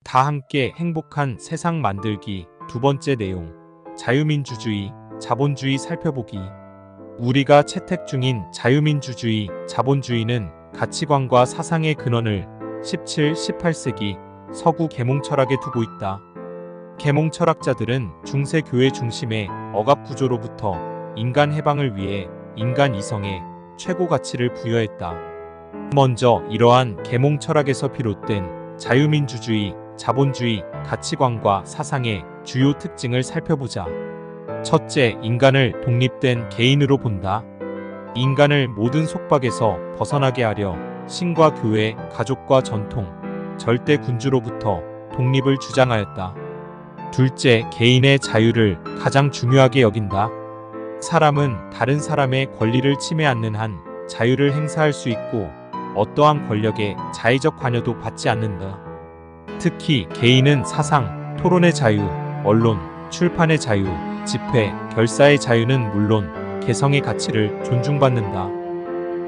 다 함께 행복한 세상 만들기. 두 번째 내용, 자유민주주의, 자본주의 살펴보기. 우리가 채택 중인 자유민주주의, 자본주의는 가치관과 사상의 근원을 17, 18세기 서구 계몽 철학에 두고 있다. 계몽 철학자들은 중세 교회 중심의 억압 구조로부터 인간 해방을 위해 인간 이성에 최고 가치를 부여했다. 먼저 이러한 계몽 철학에서 비롯된 자유민주주의, 자본주의 가치관과 사상의 주요 특징을 살펴보자. 첫째, 인간을 독립된 개인으로 본다. 인간을 모든 속박에서 벗어나게 하려 신과 교회, 가족과 전통, 절대 군주로부터 독립을 주장하였다. 둘째, 개인의 자유를 가장 중요하게 여긴다. 사람은 다른 사람의 권리를 침해 않는 한 자유를 행사할 수 있고 어떠한 권력에 자의적 관여도 받지 않는다. 특히 개인은 사상, 토론의 자유, 언론, 출판의 자유, 집회, 결사의 자유는 물론 개성의 가치를 존중받는다.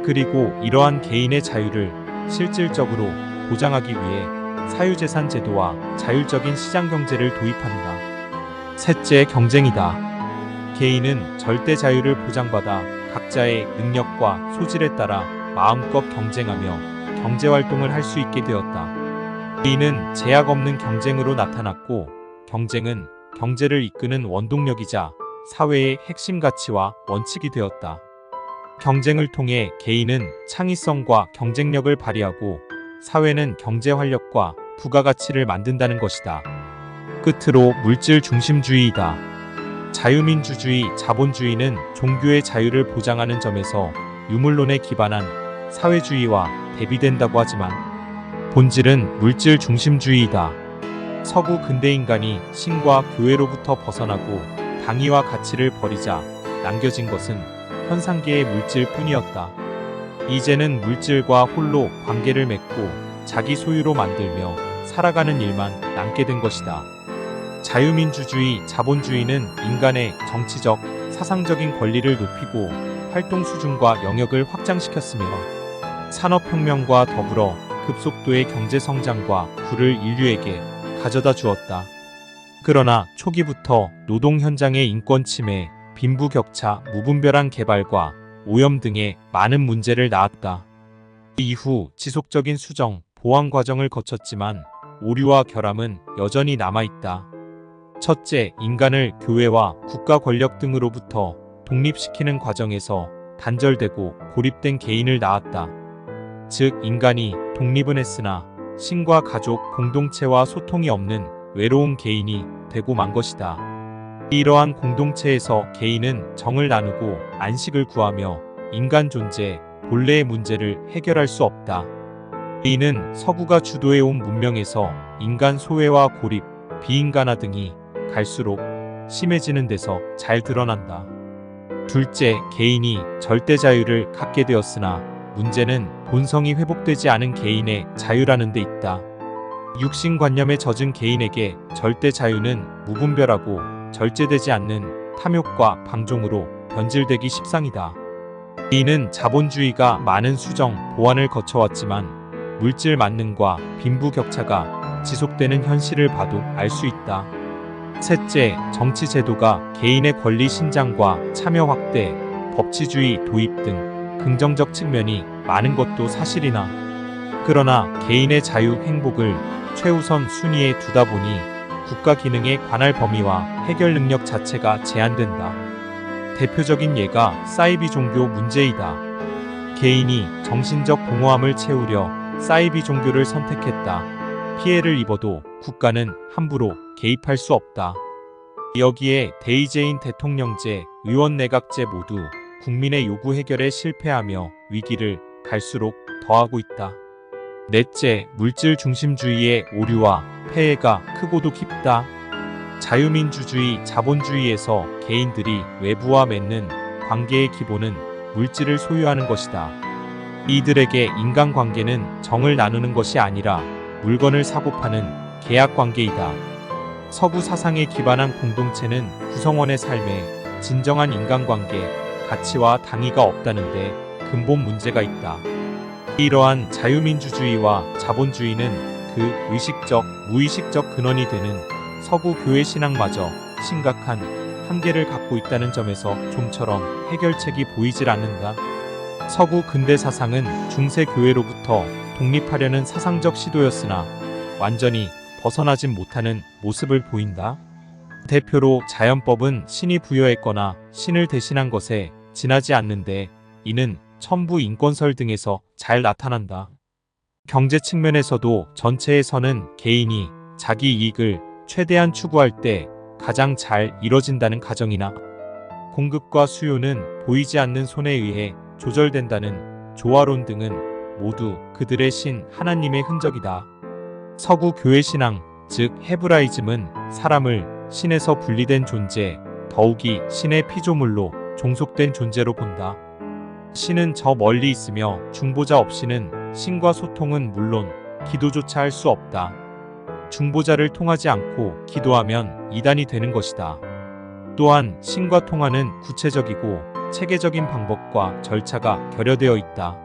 그리고 이러한 개인의 자유를 실질적으로 보장하기 위해 사유재산 제도와 자율적인 시장경제를 도입한다. 셋째, 경쟁이다. 개인은 절대 자유를 보장받아 각자의 능력과 소질에 따라 마음껏 경쟁하며 경제활동을 할 수 있게 되었다. 개인은 제약 없는 경쟁으로 나타났고, 경쟁은 경제를 이끄는 원동력이자 사회의 핵심 가치와 원칙이 되었다. 경쟁을 통해 개인은 창의성과 경쟁력을 발휘하고 사회는 경제 활력과 부가가치를 만든다는 것이다. 끝으로 물질 중심주의이다. 자유민주주의, 자본주의는 종교의 자유를 보장하는 점에서 유물론에 기반한 사회주의와 대비된다고 하지만 본질은 물질 중심주의이다. 서구 근대 인간이 신과 교회로부터 벗어나고 당위와 가치를 버리자 남겨진 것은 현상계의 물질뿐이었다. 이제는 물질과 홀로 관계를 맺고 자기 소유로 만들며 살아가는 일만 남게 된 것이다. 자유민주주의, 자본주의는 인간의 정치적, 사상적인 권리를 높이고 활동 수준과 영역을 확장시켰으며 산업혁명과 더불어 급속도의 경제성장과 부를 인류에게 가져다 주었다. 그러나 초기부터 노동 현장의 인권 침해, 빈부격차, 무분별한 개발과 오염 등의 많은 문제를 낳았다. 이후 지속적인 수정, 보완 과정을 거쳤지만 오류와 결함은 여전히 남아있다. 첫째, 인간을 교회와 국가 권력 등으로부터 독립시키는 과정에서 단절되고 고립된 개인을 낳았다. 즉, 인간이 독립은 했으나 신과 가족, 공동체와 소통이 없는 외로운 개인이 되고 만 것이다. 이러한 공동체에서 개인은 정을 나누고 안식을 구하며 인간 존재, 본래의 문제를 해결할 수 없다. 이는 서구가 주도해온 문명에서 인간 소외와 고립, 비인간화 등이 갈수록 심해지는 데서 잘 드러난다. 둘째, 개인이 절대 자유를 갖게 되었으나 문제는 본성이 회복되지 않은 개인의 자유라는 데 있다. 육신관념에 젖은 개인에게 절대 자유는 무분별하고 절제되지 않는 탐욕과 방종으로 변질되기 십상이다. 이는 자본주의가 많은 수정, 보완을 거쳐왔지만 물질 만능과 빈부격차가 지속되는 현실을 봐도 알 수 있다. 셋째, 정치 제도가 개인의 권리 신장과 참여 확대, 법치주의 도입 등 긍정적 측면이 많은 것도 사실이나 그러나 개인의 자유 행복을 최우선 순위에 두다 보니 국가 기능에 관할 범위와 해결 능력 자체가 제한된다. 대표적인 예가 사이비 종교 문제이다. 개인이 정신적 공허함을 채우려 사이비 종교를 선택했다. 피해를 입어도 국가는 함부로 개입할 수 없다. 여기에 대의제인 대통령제, 의원내각제 모두 국민의 요구 해결에 실패하며 위기를 갈수록 더하고 있다. 넷째, 물질 중심주의의 오류와 폐해가 크고도 깊다. 자유민주주의, 자본주의에서 개인들이 외부와 맺는 관계의 기본은 물질을 소유하는 것이다. 이들에게 인간관계는 정을 나누는 것이 아니라 물건을 사고 파는 계약관계이다. 서구 사상에 기반한 공동체는 구성원의 삶에 진정한 인간관계, 가치와 당위가 없다는데 근본 문제가 있다. 이러한 자유민주주의와 자본주의는 그 의식적, 무의식적 근원이 되는 서구 교회 신앙마저 심각한 한계를 갖고 있다는 점에서 좀처럼 해결책이 보이질 않는다. 서구 근대 사상은 중세 교회로부터 독립하려는 사상적 시도였으나 완전히 벗어나진 못하는 모습을 보인다. 대표로 자연법은 신이 부여했거나 신을 대신한 것에 지나지 않는데 이는 천부 인권설 등에서 잘 나타난다. 경제 측면에서도 전체에서는 개인이 자기 이익을 최대한 추구할 때 가장 잘 이뤄진다는 가정이나 공급과 수요는 보이지 않는 손에 의해 조절된다는 조화론 등은 모두 그들의 신 하나님의 흔적이다. 서구 교회 신앙, 즉 헤브라이즘은 사람을 신에서 분리된 존재, 더욱이 신의 피조물로 종속된 존재로 본다. 신은 저 멀리 있으며 중보자 없이는 신과 소통은 물론 기도조차 할 수 없다. 중보자를 통하지 않고 기도하면 이단이 되는 것이다. 또한 신과 통하는 구체적이고 체계적인 방법과 절차가 결여되어 있다.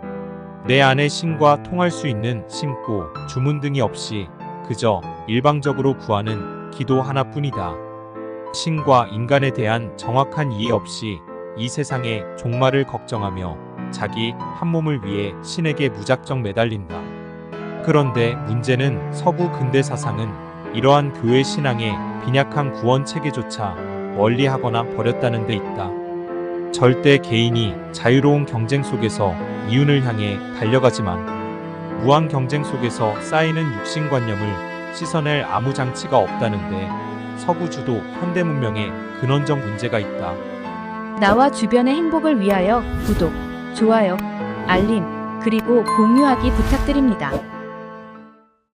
내 안에 신과 통할 수 있는 신고, 주문 등이 없이 그저 일방적으로 구하는 기도 하나뿐이다. 신과 인간에 대한 정확한 이해 없이 이 세상의 종말을 걱정하며 자기 한 몸을 위해 신에게 무작정 매달린다. 그런데 문제는 서구 근대 사상은 이러한 교회 신앙의 빈약한 구원 체계조차 멀리하거나 버렸다는 데 있다. 절대 개인이 자유로운 경쟁 속에서 이윤을 향해 달려가지만 무한 경쟁 속에서 쌓이는 육신관념을 씻어낼 아무 장치가 없다는데 서구주도 현대문명에 근원적 문제가 있다. 나와 주변의 행복을 위하여 구독, 좋아요, 알림, 그리고 공유하기 부탁드립니다.